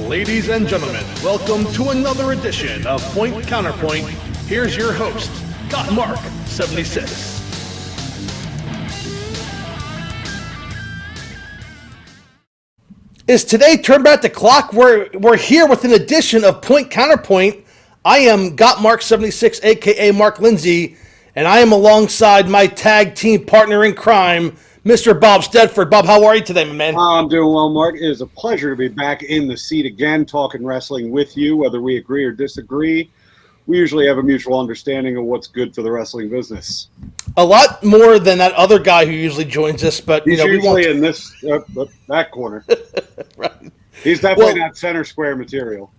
Ladies and gentlemen, welcome to another edition of Point Counterpoint. Here's your host, Got Mark 76. Is today turn back the clock? We're here with an edition of Point Counterpoint. I am Got Mark 76, aka Mark Lindsay, and I am alongside my tag team partner in crime, Mr. Bob Stedford. Bob, how are you today, my man? I'm doing well, Mark. It is a pleasure to be back in the seat again, talking wrestling with you, whether we agree or disagree. We usually have a mutual understanding of what's good for the wrestling business. A lot more than that other guy who usually joins us, but he's usually in this that corner. Right. He's definitely not center square material.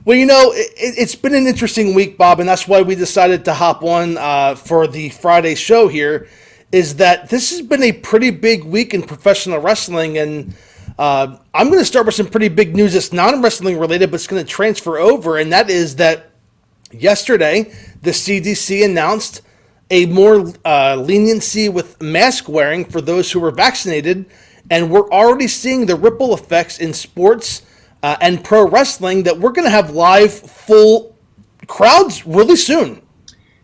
Well, it's been an interesting week, Bob, and that's why we decided to hop on for the Friday show here, is that this has been a pretty big week in professional wrestling, and I'm going to start with some pretty big news that's non-wrestling related, but it's going to transfer over, and that is that yesterday, the CDC announced a more leniency with mask wearing for those who were vaccinated, and we're already seeing the ripple effects in sports and pro wrestling that we're going to have live, full crowds really soon.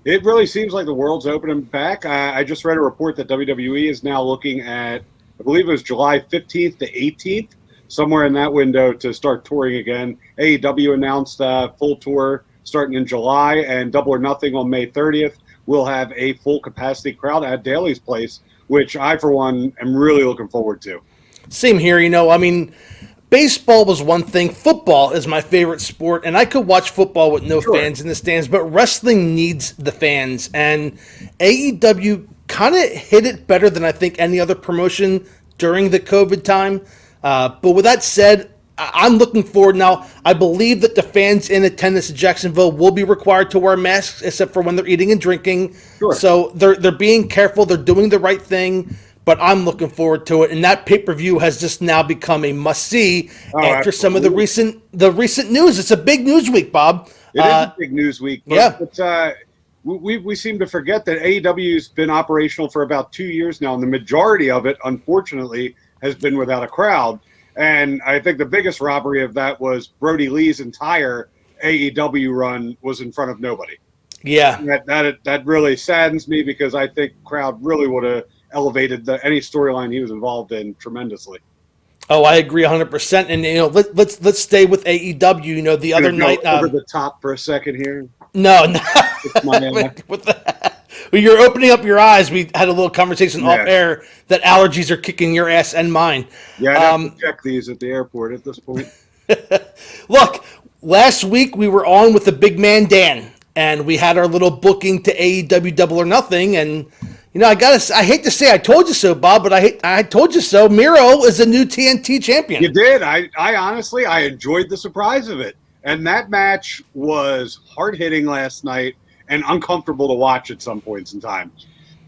It really seems like the world's opening back. I just read a report that WWE is now looking at, I believe it was July 15th to 18th, somewhere in that window to start touring again. AEW announced a full tour starting in July, and Double or Nothing on May 30th will have a full capacity crowd at Daly's Place, which I, for one, am really looking forward to. Same here. Baseball was one thing. Football is my favorite sport, and I could watch football with no fans in the stands, but wrestling needs the fans, and AEW kind of hit it better than I think any other promotion during the COVID time. But with that said, I'm looking forward now. I believe that the fans in attendance at Jacksonville will be required to wear masks, except for when they're eating and drinking. Sure. So they're being careful. They're doing the right thing. But I'm looking forward to it. And that pay-per-view has just now become a must-see after some of the recent news. It's a big news week, Bob. It is a big news week. But we seem to forget that AEW's been operational for about 2 years now, and the majority of it, unfortunately, has been without a crowd. And I think the biggest robbery of that was Brody Lee's entire AEW run was in front of nobody. Yeah. That really saddens me, because I think crowd really would have elevated any storyline he was involved in tremendously. Oh, I agree 100%. And let's stay with AEW. The other night over the top for a second here. No. Well, you're opening up your eyes. We had a little conversation off air that allergies are kicking your ass and mine. Yeah, I have to check these at the airport at this point. Look, last week we were on with the big man Dan, and we had our little booking to AEW Double or Nothing, and I hate to say I told you so, Bob, but I told you so. Miro is the new TNT champion. You did. I honestly enjoyed the surprise of it. And that match was hard-hitting last night and uncomfortable to watch at some points in time.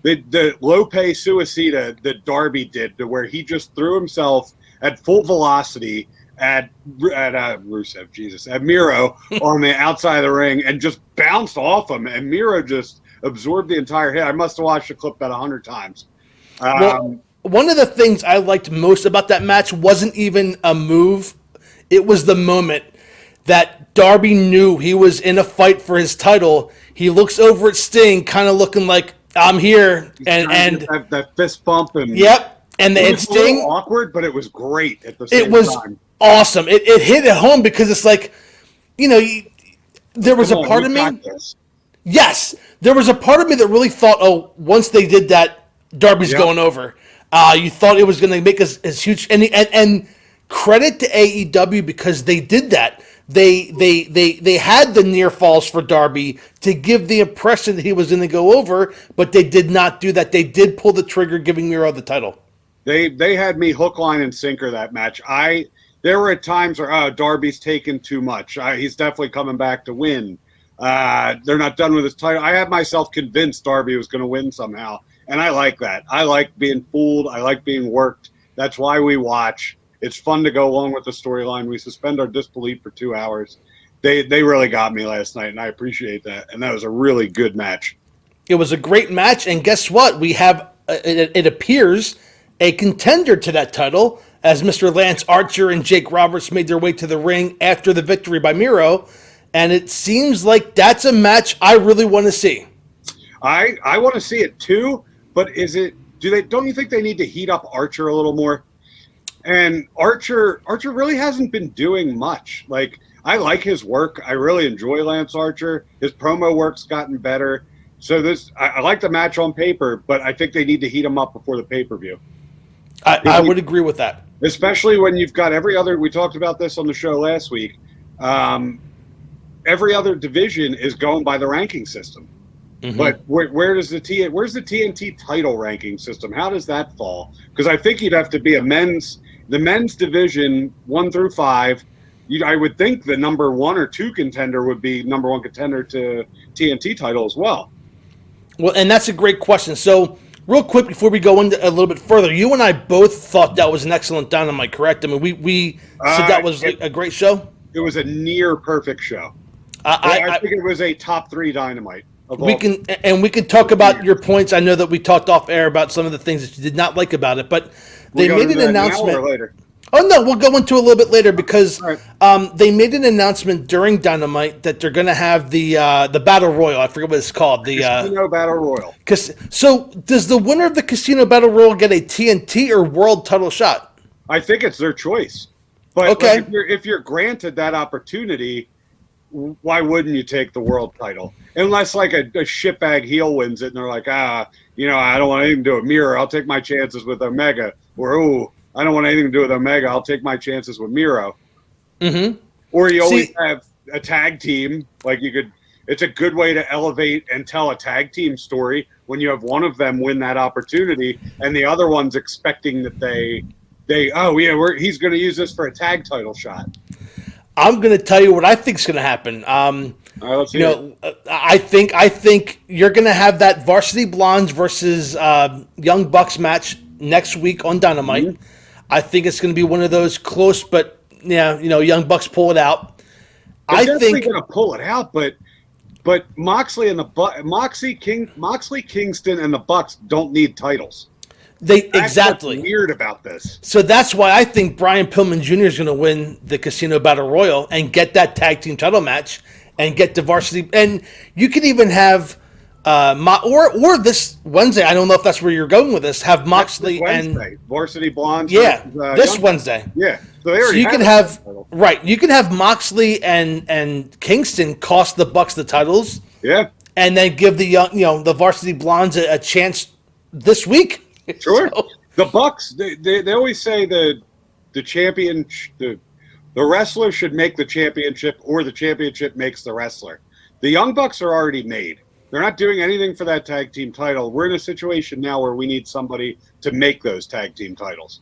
The Lope Suicida that Darby did, to where he just threw himself at full velocity at Rusev, at Miro on the outside of the ring and just bounced off him, and Miro just absorbed the entire hit. I must have watched the clip about 100 times. Well, one of the things I liked most about that match wasn't even a move. It was the moment that Darby knew he was in a fight for his title. He looks over at Sting, kind of looking like, I'm here. And that fist bump. Yep. And Sting. A little awkward, but it was great at the same time. It was awesome. It hit at home, because it's like, there was a part of me. Yes. There was a part of me that really thought, once they did that, Darby's going over. You thought it was going to make us as huge. And credit to AEW, because they did that. They had the near falls for Darby to give the impression that he was going to go over, but they did not do that. They did pull the trigger, giving Miro the title. They had me hook, line, and sinker that match. There were times where Darby's taken too much. He's definitely coming back to win. They're not done with his title. I had myself convinced Darby was going to win somehow, and I like that. I like being fooled. I like being worked. That's why we watch. It's fun to go along with the storyline. We suspend our disbelief for 2 hours. They really got me last night, and I appreciate that. And that was a really good match. It was a great match, and guess what? We have, it appears, a contender to that title. as Mr. Lance Archer and Jake Roberts made their way to the ring after the victory by Miro. And it seems like that's a match I really want to see. I want to see it too, but don't you think they need to heat up Archer a little more? And Archer really hasn't been doing much. Like, I like his work. I really enjoy Lance Archer. His promo work's gotten better. So I like the match on paper, but I think they need to heat him up before the pay-per-view. I would agree with that. Especially when you've got we talked about this on the show last week. Every other division is going by the ranking system. Mm-hmm. But where's the TNT title ranking system? How does that fall? Because I think you'd have to be the men's division 1 through 5. I would think the number 1 or 2 contender would be number 1 contender to TNT title as well. Well, and that's a great question. So, real quick before we go into a little bit further, you and I both thought that was an excellent Dynamite, correct? I mean, we said that was a great show. It was a near perfect show. I think it was a top 3 Dynamite. We can talk about your points. I know that we talked off air about some of the things that you did not like about it, but they made an announcement. Later? Oh no, we'll go into a little bit later because they made an announcement during Dynamite that they're going to have the Battle Royal. I forget what it's called. The Casino Battle Royal. So does the winner of the Casino Battle Royal get a TNT or World title shot? I think it's their choice. But okay. If you're granted that opportunity, why wouldn't you take the world title? Unless like a shitbag heel wins it and they're like, I don't want anything to do with Miro. I'll take my chances with Omega. Or, I don't want anything to do with Omega. I'll take my chances with Miro. Mm-hmm. Or you always have a tag team. Like it's a good way to elevate and tell a tag team story when you have one of them win that opportunity and the other one's expecting that he's going to use this for a tag title shot. I'm going to tell you what I think is going to happen. Let's see. I think you're going to have that Varsity Blondes versus Young Bucks match next week on Dynamite. Mm-hmm. I think it's going to be one of those close, but Young Bucks pull it out. They're definitely going to pull it out, but Moxley and Moxley Kingston and the Bucks don't need titles. Exactly. What's weird about this. So that's why I think Brian Pillman Jr. is going to win the Casino Battle Royal and get that tag team title match and get the varsity. And you could even have or this Wednesday. I don't know if that's where you're going with this. Have Moxley and Varsity Blondes. Yeah, this Wednesday. Yeah, so they already. So you can have right. You can have Moxley and Kingston cost the Bucks the titles. Yeah, and then give the Varsity Blondes a chance this week. Sure. So. The Bucks, they always say the champion, the wrestler should make the championship or the championship makes the wrestler. The Young Bucks are already made. They're not doing anything for that tag team title. We're in a situation now where we need somebody to make those tag team titles.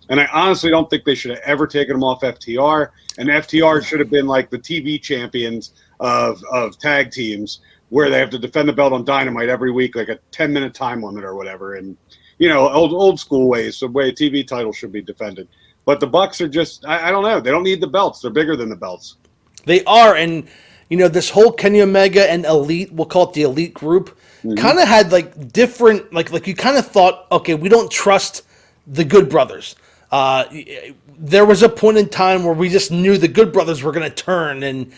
And I honestly don't think they should have ever taken them off FTR. And FTR should have been like the TV champions of tag teams where they have to defend the belt on Dynamite every week, like a 10-minute time limit or whatever. And old school ways, the way a TV title should be defended. But the Bucks are just, I don't know. They don't need the belts. They're bigger than the belts. They are. And, this whole Kenny Omega and Elite, we'll call it the Elite group, kind of had like different, like you kind of thought, okay, we don't trust the Good Brothers. There was a point in time where we just knew the Good Brothers were going to turn and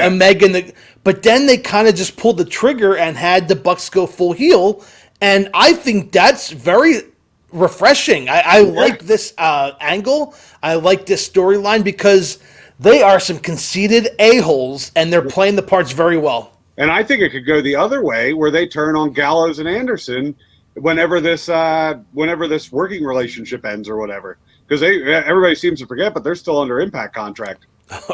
Omega and but then they kind of just pulled the trigger and had the Bucks go full heel. And I think that's very refreshing. I like this angle. I like this storyline because they are some conceited a-holes, and they're playing the parts very well. And I think it could go the other way, where they turn on Gallows and Anderson whenever this working relationship ends or whatever. Because everybody seems to forget, but they're still under Impact contract.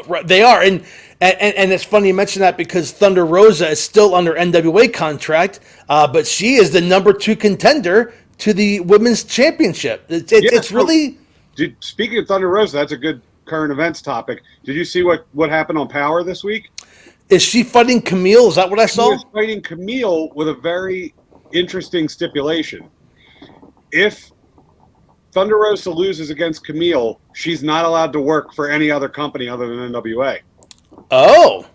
Right, they are, and it's funny you mention that because Thunder Rosa is still under NWA contract, but she is the number 2 contender to the women's championship. It's really. Speaking of Thunder Rosa, that's a good current events topic. Did you see what happened on Power this week? Is she fighting Camille? Is that what I saw? She was fighting Camille with a very interesting stipulation. If Thunder Rosa loses against Camille, she's not allowed to work for any other company other than NWA. Oh.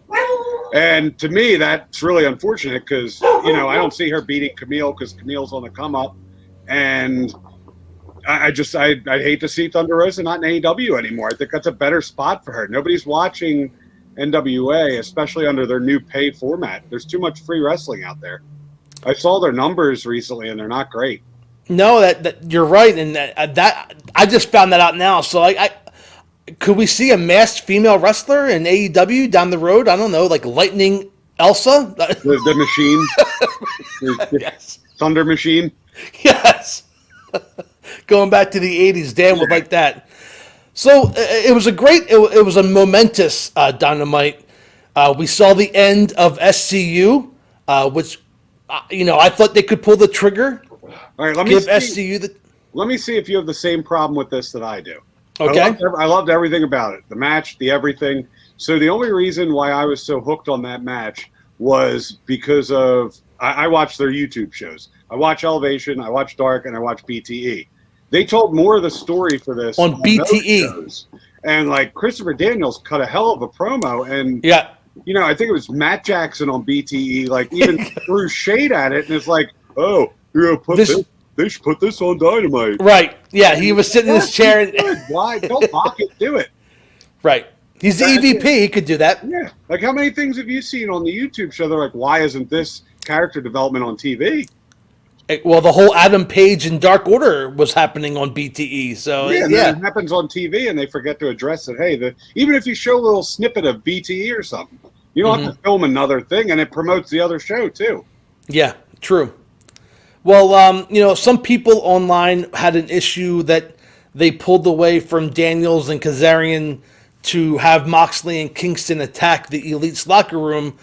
And to me, that's really unfortunate because, I don't see her beating Camille because Camille's on the come up. And I'd hate to see Thunder Rosa not in AEW anymore. I think that's a better spot for her. Nobody's watching NWA, especially under their new pay format. There's too much free wrestling out there. I saw their numbers recently, and they're not great. No, that you're right, and that I just found that out now. So I could we see a masked female wrestler in AEW down the road? I don't know, like Lightning Elsa, The machine, yes, Thunder Machine. yes. Going back to the '80s, Dan would like that. So it was it was a momentous Dynamite. We saw the end of SCU, which I thought they could pull the trigger. All right, Give SCU the. Let me see if you have the same problem with this that I do. Okay. I loved everything about it. The match, the everything. So the only reason why I was so hooked on that match was because of I watched their YouTube shows. I watch Elevation, I watch Dark, and I watch BTE. They told more of the story for this on BTE. Shows. And like Christopher Daniels cut a hell of a promo, and yeah, I think it was Matt Jackson on BTE, like even threw shade at it, and it's like, oh, you're gonna they should put this on Dynamite. Right. Yeah, he was sitting in his chair. And why? Don't mock it. Do it. Right. He's the EVP. He could do that. Yeah. Like, how many things have you seen on the YouTube show? They're like, why isn't this character development on TV? Well, the whole Adam Page and Dark Order was happening on BTE. So, yeah. It happens on TV, and they forget to address it. Hey, even if you show a little snippet of BTE or something, you don't have to film another thing, and it promotes the other show, too. Yeah, true. Well, some people online had an issue that they pulled away from Daniels and Kazarian to have Moxley and Kingston attack the Elite's locker room,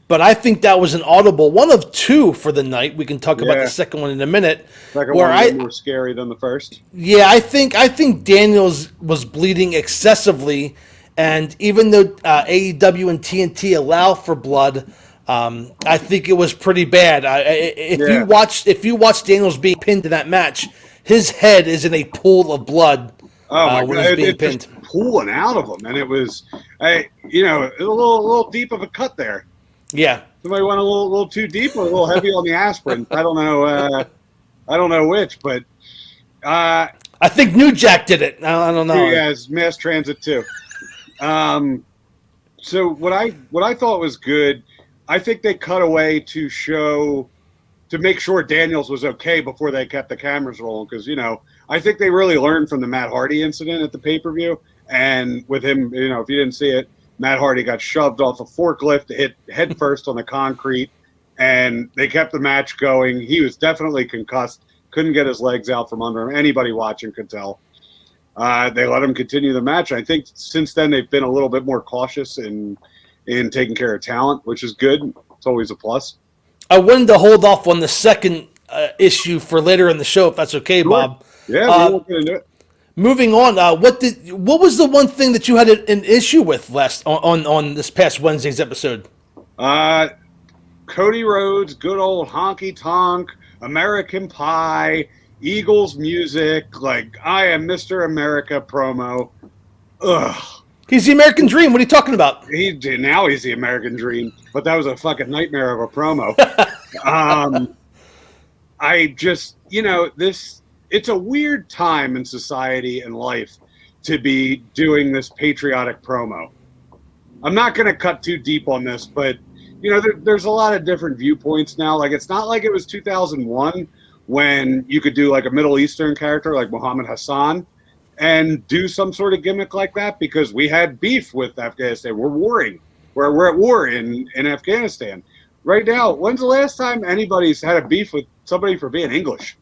but I think that was an audible, one of two for the night. We can talk about the second one in a minute. Second one was more scary than the first. Yeah, I think Daniels was bleeding excessively, and even though AEW and TNT allow for blood, I think it was pretty bad. If you watch Daniels being pinned in that match, his head is in a pool of blood. Oh my when God! he's being pinned. Just pooling out of him, and it was, a little deep of a cut there. Yeah. Somebody went a little too deep or a little heavy on the aspirin. I don't know. I don't know which, but I think New Jack did it. I don't know. Yeah, it's mass transit too. So what I thought was good. I think they cut away to make sure Daniels was okay before they kept the cameras rolling, because I think they really learned from the Matt Hardy incident at the pay-per-view, and with him, if you didn't see it, Matt Hardy got shoved off a forklift, hit head first on the concrete, and they kept the match going. He was definitely concussed, couldn't get his legs out from under him. Anybody watching could tell. They let him continue the match. I think since then they've been a little bit more cautious in taking care of talent, which is good. It's always a plus. I wanted to hold off on the second issue for later in the show, if that's okay, sure. Bob. Yeah, we'll get into it. Moving on, what was the one thing that you had an issue with last on this past Wednesday's episode? Cody Rhodes, good old honky tonk, American Pie, Eagles music, like I am Mr. America promo. Ugh. He's the American Dream. What are you talking about? Now he's the American Dream, but that was a fucking nightmare of a promo. I just, it's a weird time in society and life to be doing this patriotic promo. I'm not going to cut too deep on this, but, there's a lot of different viewpoints now. Like, it's not like it was 2001 when you could do like a Middle Eastern character like Muhammad Hassan and do some sort of gimmick like that, because we had beef with Afghanistan. We're warring. We're at war in Afghanistan. Right now, when's the last time anybody's had a beef with somebody for being English?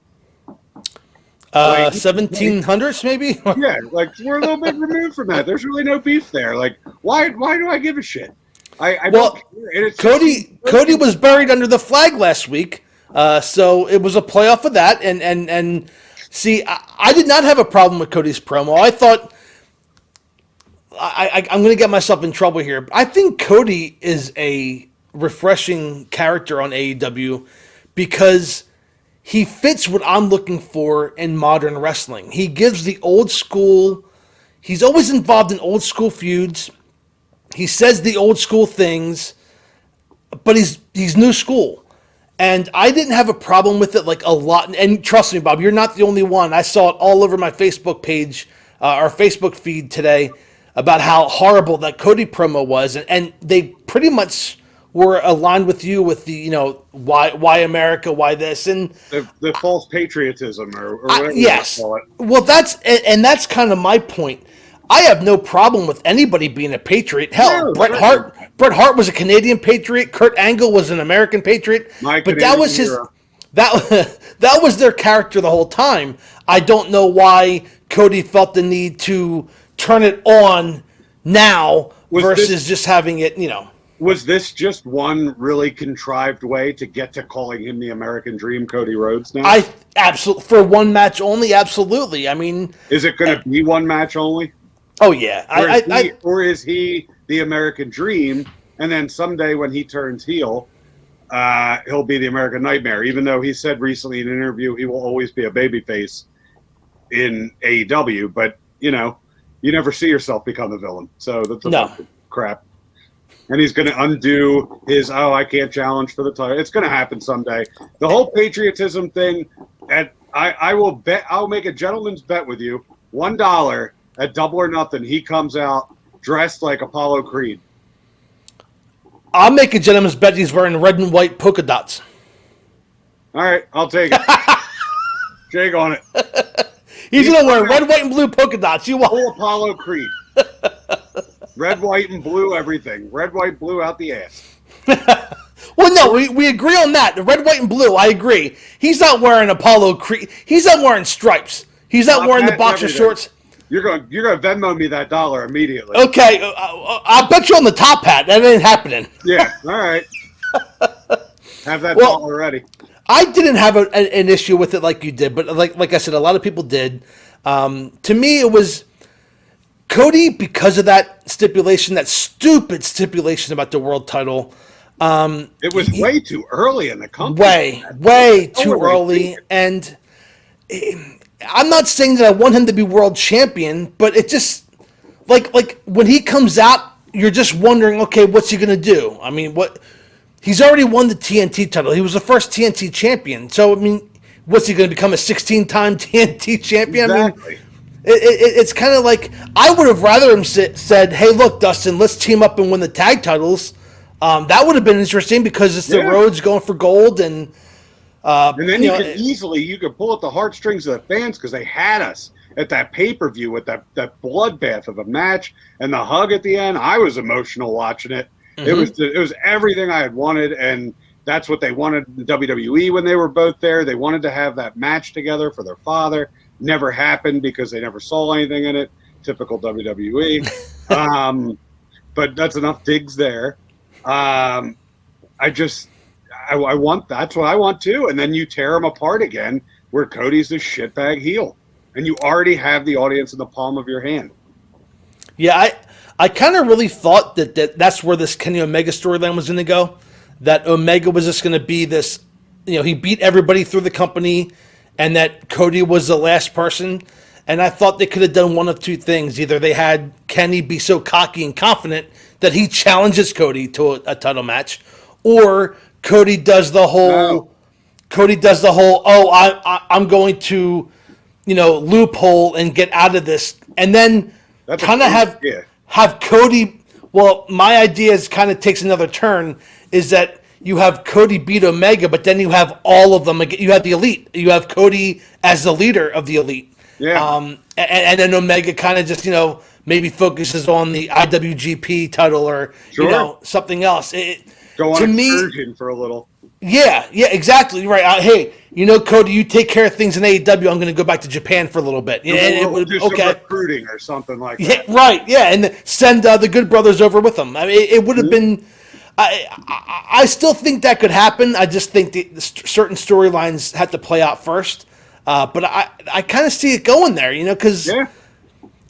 1700s maybe? Yeah, like we're a little bit removed from that. There's really no beef there. Like, why do I give a shit? Cody was buried under the flag last week, so it was a playoff of that. And see, I did not have a problem with Cody's promo. I thought I'm going to get myself in trouble here. I think Cody is a refreshing character on AEW because he fits what I'm looking for in modern wrestling. He gives the old school. He's always involved in old school feuds. He says the old school things, but he's new school. And I didn't have a problem with it like a lot. And trust me, Bob, you're not the only one. I saw it all over my Facebook page, our Facebook feed today, about how horrible that Cody promo was. And they pretty much were aligned with you with the, why America, why this. And the false patriotism or whatever yes. you call it. Well, that's kind of my point. I have no problem with anybody being a patriot. Hell, Bret Hart was a Canadian patriot. Kurt Angle was an American patriot. But that was his that was their character the whole time. I don't know why Cody felt the need to turn it on now versus just having it, Was this just one really contrived way to get to calling him the American Dream, Cody Rhodes now? I absolutely, for one match only, absolutely. I mean, is it going to be one match only? Oh yeah, or is he the American Dream? And then someday when he turns heel, he'll be the American Nightmare. Even though he said recently in an interview he will always be a babyface in AEW, but you never see yourself become a villain. So that's a bunch of crap. And he's going to undo his I can't challenge for the title. It's going to happen someday. The whole patriotism thing, and I will bet. I'll make a gentleman's bet with you. $1. At Double or Nothing, he comes out dressed like Apollo Creed. I'll make a gentleman's bet he's wearing red and white polka dots. All right, I'll take it. Jake on it. He's going to wear red, white, and blue polka dots. You want full Apollo Creed. Red, white, and blue, everything. Red, white, blue out the ass. Well, no, we agree on that. The red, white, and blue, I agree. He's not wearing Apollo Creed. He's not wearing stripes. He's not wearing the boxer shorts. You're going to Venmo me that $1 immediately. Okay, I'll bet you on the top hat. That ain't happening. Yeah, all right. Have that $1 ready. I didn't have an issue with it like you did, but like I said, a lot of people did. To me, it was Cody, because of that stipulation, that stupid stipulation about the world title. It was way too early in the company. Way too early. And I'm not saying that I want him to be world champion, but it just like when he comes out, you're just wondering, okay, what's he gonna do? I mean, he's already won the TNT title. He was the first TNT champion. So I mean, what's he gonna become, a 16-time TNT champion? Exactly. I mean, it's kind of like, I would have rather him said, hey, look, Dustin, let's team up and win the tag titles. That would have been interesting because it's the Rhodes going for gold, and then you could pull at the heartstrings of the fans because they had us at that pay-per-view with that bloodbath of a match and the hug at the end. I was emotional watching it. Mm-hmm. It was everything I had wanted, and that's what they wanted in WWE when they were both there. They wanted to have that match together for their father. Never happened because they never saw anything in it. Typical WWE. But that's enough digs there. That's what I want too. And then you tear them apart again where Cody's the shitbag heel. And you already have the audience in the palm of your hand. Yeah, I kind of really thought that's where this Kenny Omega storyline was going to go. That Omega was just going to be this, he beat everybody through the company, and that Cody was the last person. And I thought they could have done one of two things. Either they had Kenny be so cocky and confident that he challenges Cody to a title match, or Cody does the whole, I'm going to, loophole and get out of this. And then kind of have Cody, well, my idea is kind of takes another turn, is that you have Cody beat Omega, but then you have all of them. You have the Elite. You have Cody as the leader of the Elite. Yeah. And then Omega kind of just, maybe focuses on the IWGP title or, something else. Go on excursion for a little. Yeah, exactly. Right. Hey, Cody, you take care of things in AEW. I'm going to go back to Japan for a little bit. Yeah, we'll do some recruiting or something like that. Yeah, right. Yeah, and send the Good Brothers over with them. I mean, it would have been. I still think that could happen. I just think the certain storylines have to play out first. But I kind of see it going there, because. Yeah.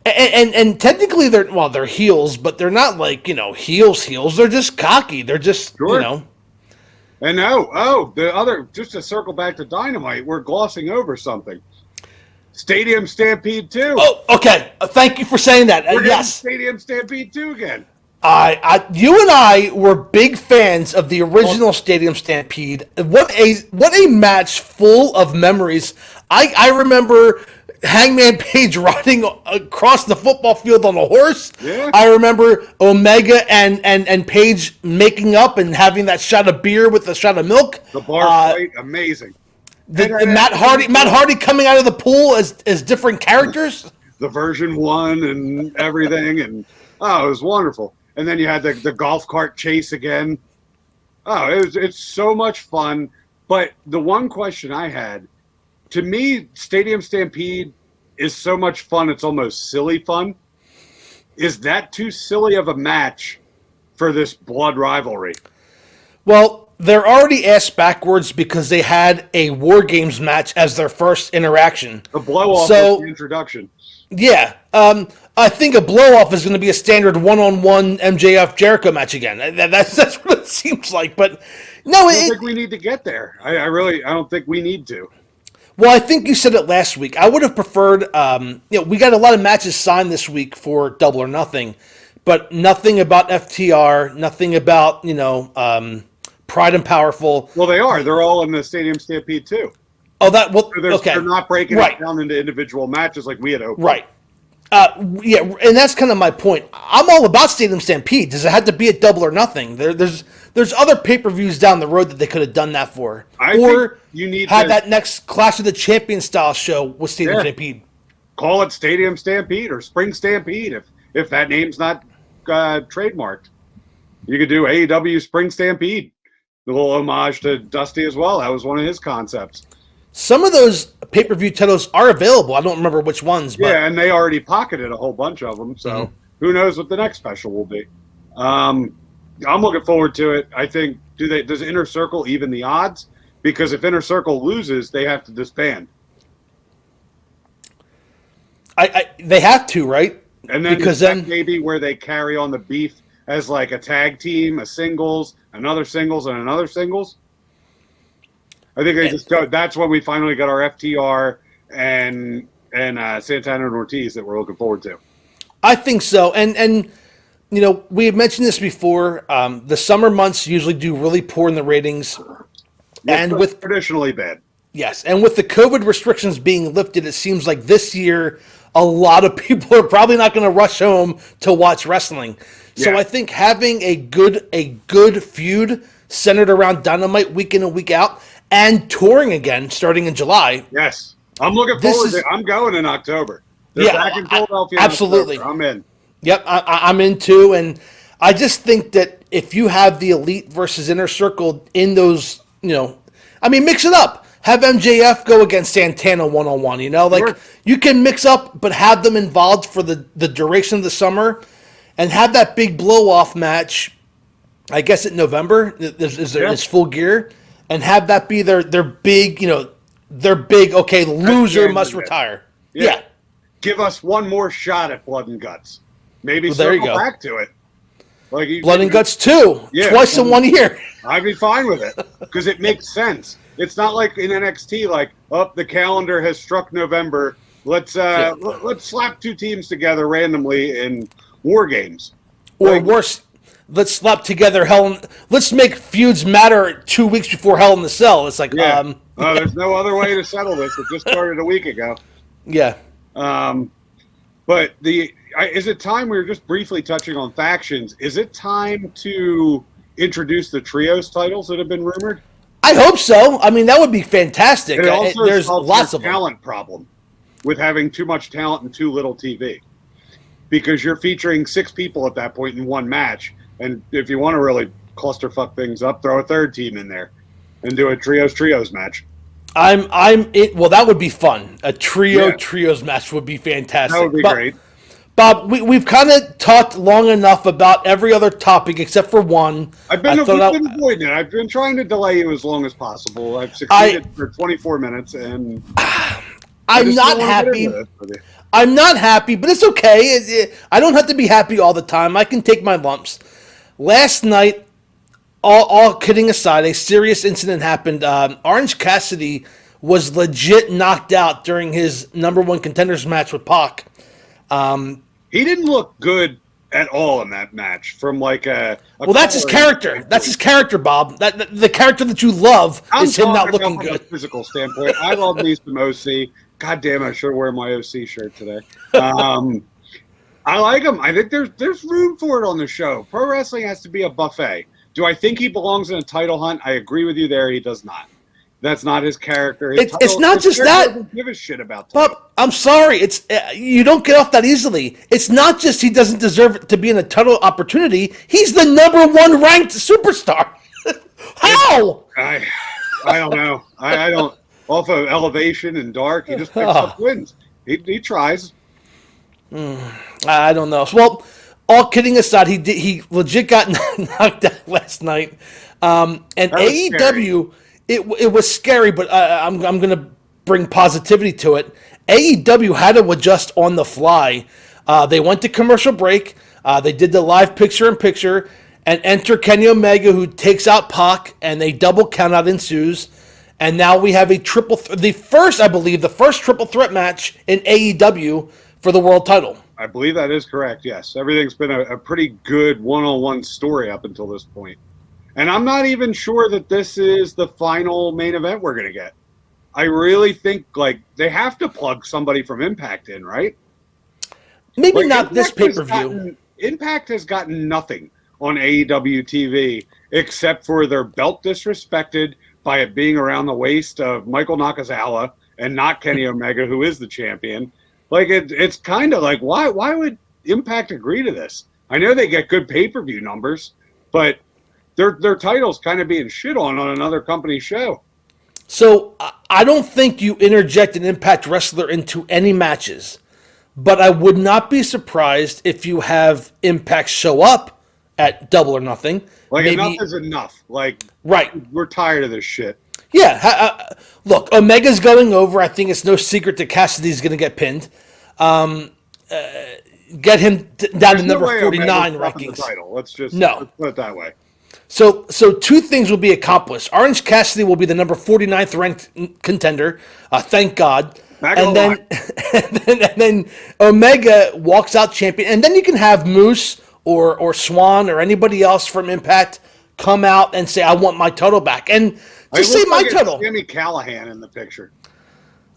And technically they're heels, but they're not like, heels. They're just cocky. They're just, And just to circle back to Dynamite, we're glossing over something. Stadium Stampede 2. Oh, okay. Thank you for saying that. We're yes. Stadium Stampede 2 again. You and I were big fans of the original Stadium Stampede. What a match full of memories. I remember Hangman Page riding across the football field on a horse. Yeah. I remember Omega and Page making up and having that shot of beer with a shot of milk. The bar fight, amazing. Matt Hardy coming out of the pool as different characters. The version 1 and everything, and it was wonderful. And then you had the golf cart chase again. It's so much fun. But the one question I had, to me, Stadium Stampede is so much fun, it's almost silly fun. Is that too silly of a match for this blood rivalry? Well, they're already asked backwards because they had a War Games match as their first interaction. The blow-off was the introduction. Yeah. I think a blow-off is going to be a standard one-on-one MJF Jericho match again. That's what it seems like. But no, I don't think we need to get there. I don't think we need to. Well, I think you said it last week. I would have preferred, we got a lot of matches signed this week for Double or Nothing, but nothing about FTR, nothing about, Pride and Powerful. Well, they are. They're all in the Stadium Stampede, too. Oh, okay. They're not breaking it down into individual matches like we had hoped. Right. And that's kind of my point. I'm all about Stadium Stampede. Does it have to be a Double or Nothing? There's other pay-per-views down the road that they could have done that for. I think you need to that next Clash of the Champions style show with Stadium Stampede. Call it Stadium Stampede or Spring Stampede if that name's not trademarked. You could do AEW Spring Stampede. A little homage to Dusty as well. That was one of his concepts. Some of those pay-per-view titles are available. I don't remember which ones. But... Yeah, and they already pocketed a whole bunch of them, so who knows what the next special will be. I'm looking forward to it. I think, does Inner Circle even the odds? Because if Inner Circle loses, they have to disband. They have to, right? And then because then maybe where they carry on the beef as like a tag team, a singles, another singles, and another singles. I think they just go. That's when we finally got our FTR and Santana and Ortiz that we're looking forward to. I think so, and we had mentioned this before. The summer months usually do really poor in the ratings, and with traditionally bad. Yes, and with the COVID restrictions being lifted, it seems like this year a lot of people are probably not going to rush home to watch wrestling. So I think having a good feud centered around Dynamite week in and week out. And touring again, starting in July. Yes, I'm looking forward to it. I'm going in October. They're back in Philadelphia. Absolutely, I'm in. Yep, I'm in too, and I just think that if you have the Elite versus Inner Circle in those, mix it up. Have MJF go against Santana one-on-one. Sure. You can mix up, but have them involved for the duration of the summer, and have that big blow-off match. I guess in November is Full Gear. And have that be their big, okay, loser must retire. Yeah. Give us one more shot at Blood and Guts. Maybe circle back to it. Blood and Guts 2. Yeah, twice in 1 year. I'd be fine with it because it makes sense. It's not like in NXT, the calendar has struck November. Let's slap two teams together randomly in War Games. Or worse. Let's slap together let's make feuds matter 2 weeks before Hell in the Cell. It's like, there's no other way to settle this. It just started a week ago. Yeah. But is it time, we were just briefly touching on factions, is it time to introduce the trios titles that have been rumored? I hope so. That would be fantastic. It also there's solves lots your of talent problem with having too much talent and too little TV. Because you're featuring 6 people at that point in one match. And if you want to really clusterfuck things up, throw a third team in there and do a trios match. Well, that would be fun. A trios match would be fantastic. That would be great. Bob, we've kind of talked long enough about every other topipic except for one. I've been avoiding it. I've been trying to delay you as long as possible. I've succeeded for 24 minutes, and I'm not happy. I'm not happy, but it's okay. I don't have to be happy all the time. I can take my lumps. Last night, all kidding aside, a serious incident happened. Orange Cassidy was legit knocked out during his number one contenders match with Pac. He didn't look good at all in that match. From like a well, that's his character. That's his character, Bob. The character that you love is him not looking good. From a physical standpoint, I love me some OC. God damn, I should wear my OC shirt today. I like him. I think there's room for it on the show. Pro wrestling has to be a buffet. Do I think he belongs in a title hunt? I agree with you there. He does not. That's not his character. It's not just that. Doesn't give a shit about title. Bob, I'm sorry. It's you don't get off that easily. It's not just he doesn't deserve to be in a title opportunity. He's the number 1 ranked superstar. How? I don't know. I don't. Off of Elevation and Dark, he just picks up wins. He tries. I don't know. Well, all kidding aside, he legit got knocked out last night. And AEW, it was scary, but I'm going to bring positivity to it. AEW had to adjust on the fly. They went to commercial break. They did the live picture-in-picture, and enter Kenny Omega, who takes out Pac, and a double countout ensues. And now we have a the first triple threat match in AEW for the world title. I believe that is correct, yes. Everything's been a pretty good one-on-one story up until this point. And I'm not even sure that this is the final main event we're going to get. I really think, like, they have to plug somebody from Impact in, right? Maybe like, not this pay-per-view. Impact has gotten nothing on AEW TV except for their belt disrespected by it being around the waist of Michael Nakazawa and not Kenny Omega, who is the champion. Like, it's kind of like, why would Impact agree to this? I know they get good pay-per-view numbers, but their title's kind of being shit on another company's show. So I don't think you interject an Impact wrestler into any matches, but I would not be surprised if you have Impact show up at Double or Nothing. Like, enough is enough. Like, right. We're tired of this shit. Yeah. Look, Omega's going over. I think it's no secret that Cassidy's going to get pinned. Get him down to number 49 rankings. Let's just put it that way. So 2 things will be accomplished. Orange Cassidy will be the number 49th ranked contender. Thank God. And then Omega walks out champion. And then you can have Moose or Swan or anybody else from Impact come out and say, I want my title back. And just say my title. Jimmy Callahan in the picture.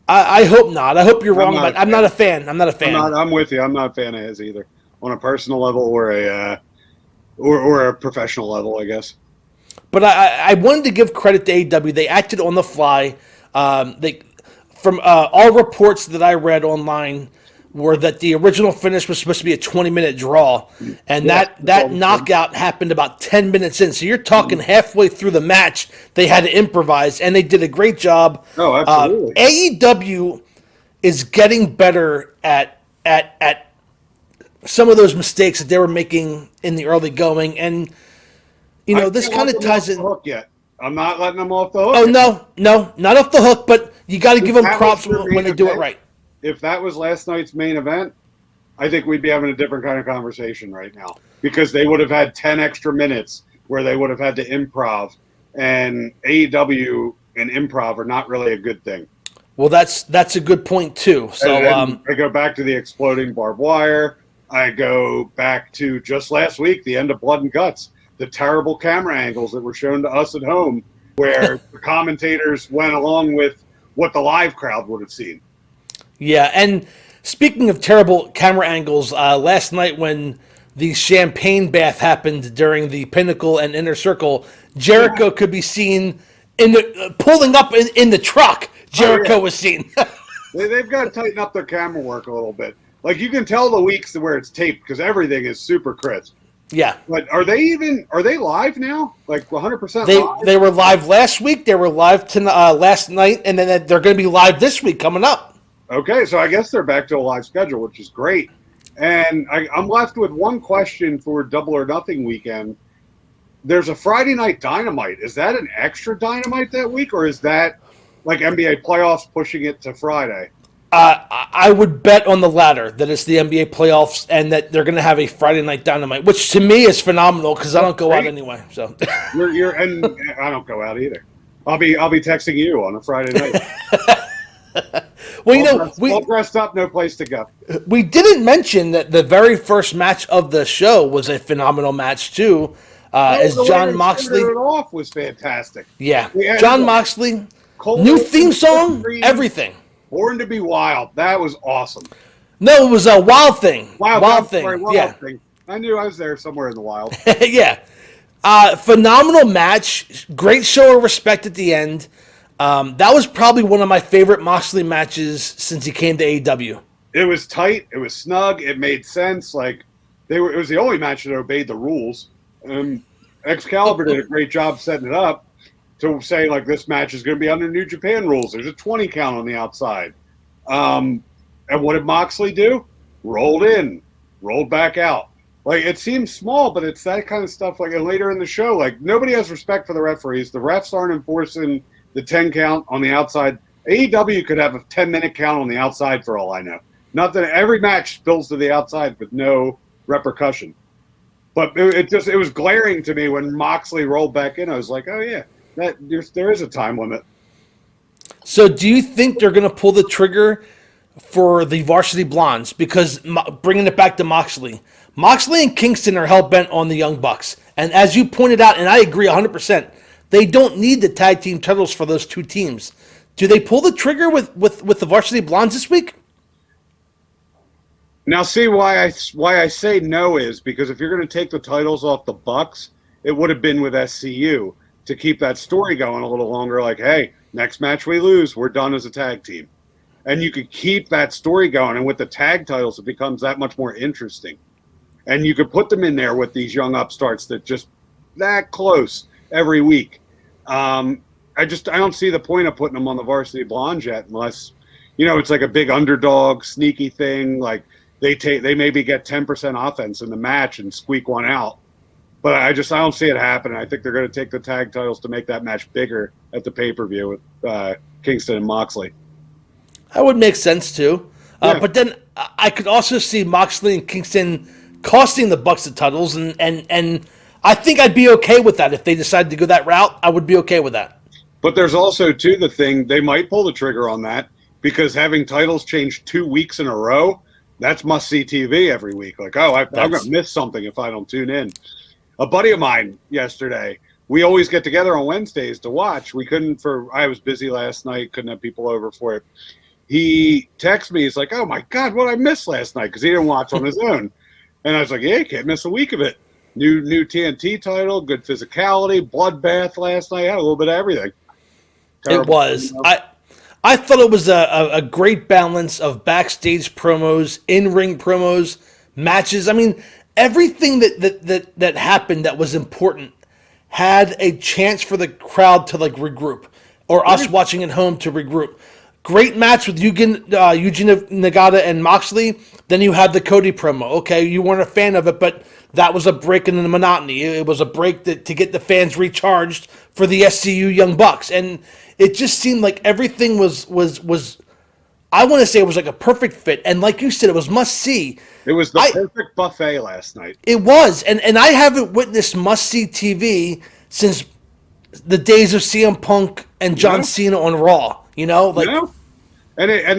I hope not. I hope you're wrong, but I'm not a fan. I'm with you. I'm not a fan of his either, on a personal level or a professional level, I guess. But I wanted to give credit to AEW. They acted on the fly. From all reports that I read online were that the original finish was supposed to be a 20-minute draw, and that knockout happened about 10 minutes in. So you're talking halfway through the match, they had to improvise, and they did a great job. Oh, absolutely. AEW is getting better at some of those mistakes that they were making in the early going, and this kind of ties in. Yet. I'm not letting them off the hook. Oh no, not off the hook, but you got to give them props when they do it right. If that was last night's main event, I think we'd be having a different kind of conversation right now, because they would have had 10 extra minutes where they would have had to improv, and AEW and improv are not really a good thing. Well, that's a good point too. So I go back to the exploding barbed wire. I go back to just last week, the end of Blood and Guts, the terrible camera angles that were shown to us at home, where the commentators went along with what the live crowd would have seen. Yeah, and speaking of terrible camera angles, last night when the champagne bath happened during the Pinnacle and Inner Circle, Jericho could be seen pulling up in the truck. Jericho was seen. They've got to tighten up their camera work a little bit. Like, you can tell the weeks where it's taped because everything is super crisp. Yeah. But are they live now? Like 100% live? They were live last week. They were live last night, and then they're going to be live this week coming up. Okay, so I guess they're back to a live schedule, which is great. And I'm left with one question for Double or Nothing weekend. There's a Friday Night Dynamite. Is that an extra Dynamite that week, or is that like NBA playoffs pushing it to Friday? I would bet on the latter, that it's the NBA playoffs and that they're going to have a Friday Night Dynamite, which to me is phenomenal because I don't go out anyway. So and I don't go out either. I'll be texting you on a Friday night. Well, all dressed up, no place to go. we didn't mention that the very first match of the show was a phenomenal match too. As The way John they Moxley, started it off was fantastic. yeah, We had John Moxley, cold new open theme song, screen, everything. Born to be Wild. That was awesome. No, it was a Wild Thing. Wild Yeah, Thing. I knew I was there somewhere in the wild. yeah. Phenomenal match. Great show of respect at the end. That was probably one of my favorite Moxley matches since he came to AEW. It was tight. It was snug. It made sense. Like it was the only match that obeyed the rules. Excalibur did a great job setting it up to say like this match is going to be under New Japan rules. There's a 20 count on the outside. And what did Moxley do? Rolled in, rolled back out. Like it seems small, but it's that kind of stuff. Like and later in the show, like nobody has respect for the referees. The refs aren't enforcing the 10 count on the outside. AEW could have a 10-minute count on the outside for all I know. Nothing. Every match spills to the outside with no repercussion. But it was glaring to me when Moxley rolled back in. I was like, oh yeah, there is a time limit. So, do you think they're going to pull the trigger for the Varsity Blondes? Because bringing it back to Moxley and Kingston are hell bent on the Young Bucks, and as you pointed out, and I agree 100%, they don't need the tag team titles for those two teams. Do they pull the trigger with the Varsity Blondes this week? Now, see why I say no is because if you're going to take the titles off the Bucks, it would have been with SCU to keep that story going a little longer. Like, hey, next match we lose, we're done as a tag team, and you could keep that story going. And with the tag titles, it becomes that much more interesting. And you could put them in there with these young upstarts that just that close every week. I don't see the point of putting them on the Varsity Blondes yet, unless it's like a big underdog sneaky thing, like. They maybe get 10% offense in the match and squeak one out. But I don't see it happening. I think they're going to take the tag titles to make that match bigger at the pay-per-view with Kingston and Moxley. That would make sense too. Yeah. But then I could also see Moxley and Kingston costing the Bucks the titles, and I think I'd be okay with that. If they decided to go that route, I would be okay with that. But there's also, too, the thing, they might pull the trigger on that because having titles change 2 weeks in a row, that's must-see TV every week. Like, I'm going to miss something if I don't tune in. A buddy of mine yesterday, we always get together on Wednesdays to watch. I was busy last night, couldn't have people over for it. He texted me, he's like, oh my God, what I missed last night? Because he didn't watch on his own. And I was like, yeah, you can't miss a week of it. New TNT title, good physicality, bloodbath last night, had a little bit of everything. Terrible. It was. I thought it was a great balance of backstage promos, in-ring promos, matches. I mean, everything that happened that was important had a chance for the crowd to like regroup, or us watching at home to regroup. Great match with Yuji Nagata and Moxley. Then you had the Cody promo. Okay, you weren't a fan of it, but that was a break in the monotony. It was a break to get the fans recharged for the SCU Young Bucks, and it just seemed like everything was. I want to say it was like a perfect fit, and like you said, it was must see. It was the perfect buffet last night. It was, and I haven't witnessed must see TV since the days of CM Punk and John Cena on Raw. And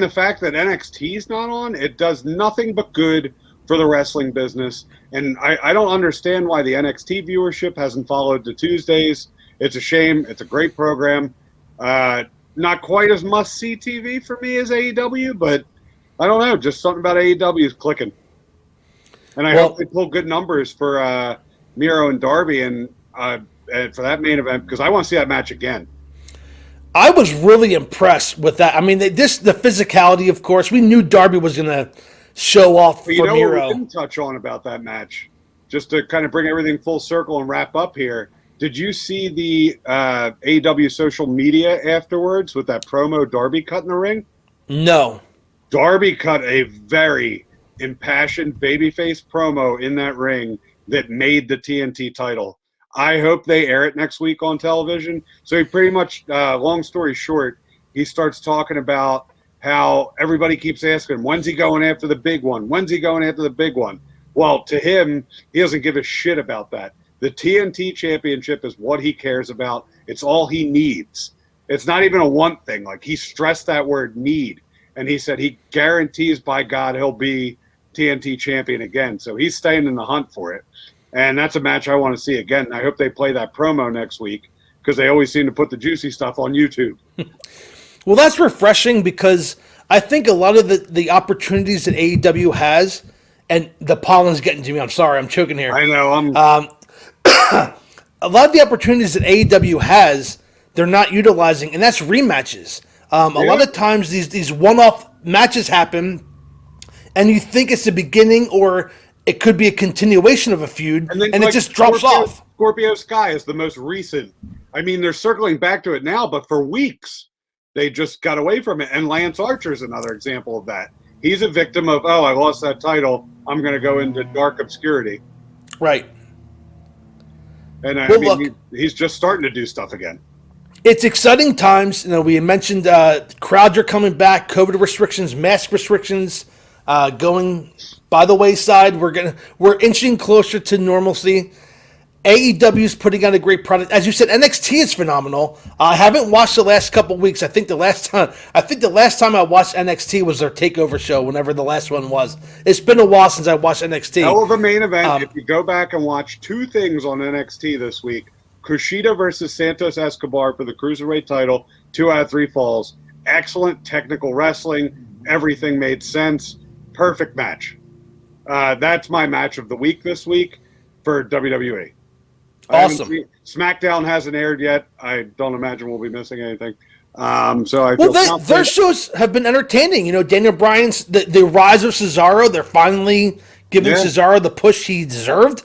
the fact that NXT's not on, it does nothing but good for the wrestling business. And I don't understand why the NXT viewership hasn't followed to Tuesdays. It's a shame. It's a great program. Not quite as must-see TV for me as AEW, but I don't know. Just something about AEW is clicking. And I hope they pull good numbers for Miro and Darby and for that main event, because I want to see that match again. I was really impressed with that. I mean, the physicality, of course. We knew Darby was going to show off for Miro. What we didn't touch on about that match, just to kind of bring everything full circle and wrap up here. Did you see the AEW social media afterwards with that promo Darby cut in the ring? No. Darby cut a very impassioned babyface promo in that ring that made the TNT title. I hope they air it next week on television. So he pretty much, long story short, he starts talking about how everybody keeps asking, when's he going after the big one? When's he going after the big one? Well, to him, he doesn't give a shit about that. The TNT championship is what he cares about. It's all he needs. It's not even a want thing. Like, he stressed that word need. and he said he guarantees by God he'll be TNT champion again. So he's staying in the hunt for it. And that's a match I want to see again. I hope they play that promo next week because they always seem to put the juicy stuff on YouTube. Well, that's refreshing because I think a lot of the opportunities that AEW has, and the pollen's getting to me. I'm sorry, I'm choking here. I know. A lot of the opportunities that AEW has, they're not utilizing, and that's rematches. A lot of times these one-off matches happen, and you think it's the beginning or it could be a continuation of a feud, and it just drops off. Scorpio Sky is the most recent. I mean, they're circling back to it now, but for weeks they just got away from it. And Lance Archer is another example of that. He's a victim of, I lost that title, I'm going to go into dark obscurity. Right. And he's just starting to do stuff again. It's exciting times. We mentioned crowds are coming back, COVID restrictions, mask restrictions going by the wayside. We're inching closer to normalcy. AEW is putting out a great product. As you said, NXT is phenomenal. I haven't watched the last couple of weeks. I think the last time I watched NXT was their takeover show, whenever the last one was. It's been a while since I watched NXT. Hell of a main event. If you go back and watch two things on NXT this week, Kushida versus Santos Escobar for the Cruiserweight title, 2 out of 3 falls. Excellent technical wrestling. Everything made sense. Perfect match. That's my match of the week this week for WWE. Awesome. SmackDown hasn't aired yet. I don't imagine we'll be missing anything. So I feel their shows have been entertaining. Daniel Bryan's the rise of Cesaro. They're finally giving Cesaro the push he deserved.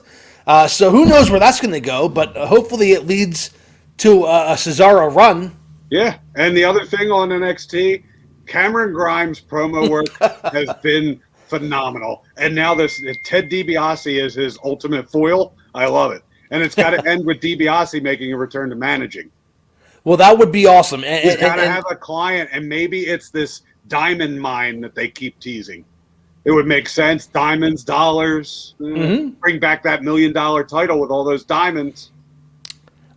So who knows where that's going to go? But hopefully it leads to a Cesaro run. Yeah, and the other thing on NXT, Cameron Grimes' promo work has been phenomenal. And now Ted DiBiase is his ultimate foil. I love it. And it's got to end with DiBiase making a return to managing. Well, that would be awesome. He's got to have a client, and maybe it's this diamond mine that they keep teasing. It would make sense. Diamonds, dollars. Bring back that $1 million title with all those diamonds.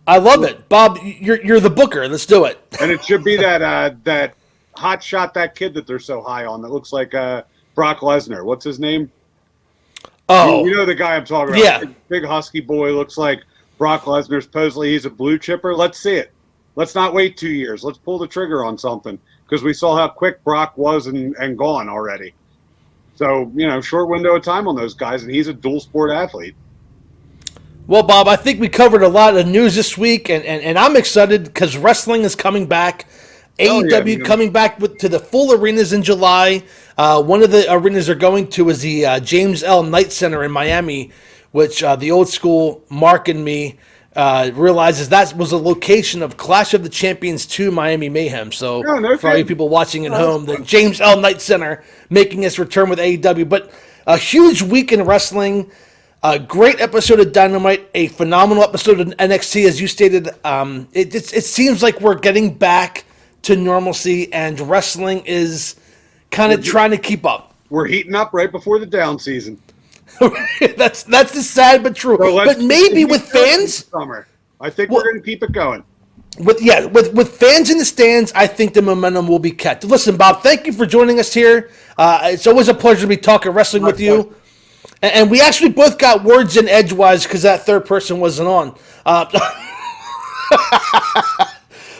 I love it. Bob, you're the booker. Let's do it. And it should be that hot shot, that kid that they're so high on that looks like Brock Lesnar. What's his name? Oh. You know the guy I'm talking about. Yeah. Big husky boy, looks like Brock Lesnar. Supposedly he's a blue chipper. Let's see it. Let's not wait 2 years. Let's pull the trigger on something because we saw how quick Brock was and gone already. So, short window of time on those guys, and he's a dual sport athlete. Well, Bob, I think we covered a lot of news this week, and I'm excited because wrestling is coming back. AEW coming back to the full arenas in July. One of the arenas they're going to is the James L. Knight Center in Miami, which the old school Mark and me realizes that was a location of Clash of the Champions 2 Miami Mayhem. So for all you people watching at home, the James L. Knight Center making its return with AEW. But a huge week in wrestling. A great episode of Dynamite, a phenomenal episode of NXT, as you stated. It seems like we're getting back to normalcy, and wrestling is kind of trying to keep up. We're heating up right before the down season. That's the sad but true. So but maybe with fans, summer, I think we're going to keep it going. With fans in the stands, I think the momentum will be kept. Listen, Bob, thank you for joining us here. It's always a pleasure to be talking wrestling with you. And we actually both got words in edgewise because that third person wasn't on.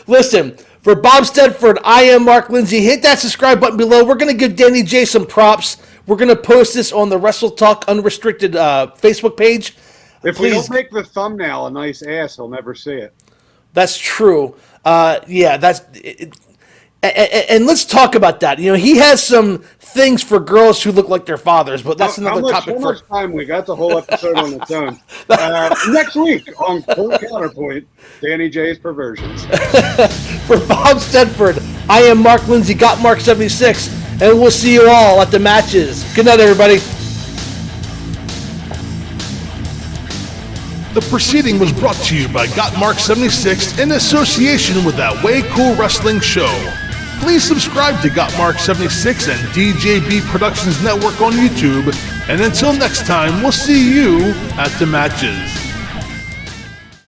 Listen, for Bob Stedford, I am Mark Lindsay. Hit that subscribe button below. We're going to give Danny J some props. We're going to post this on the Wrestle Talk Unrestricted Facebook page. If we don't make the thumbnail a nice ass, he'll never see it. That's true. That's it. And let's talk about that. He has some things for girls who look like their fathers, but that's another topic. How much time we got? The whole episode on its own. Next week on Counterpoint, Danny J's perversions. For Bob Stedford, I am Mark Lindsay, got Mark 76, and we'll see you all at the matches. Good night, everybody. The proceeding was brought to you by Got Mark 76 in association with That Way Cool Wrestling Show. Please subscribe to Got Mark 76 and DJB Productions Network on YouTube. And until next time, we'll see you at the matches.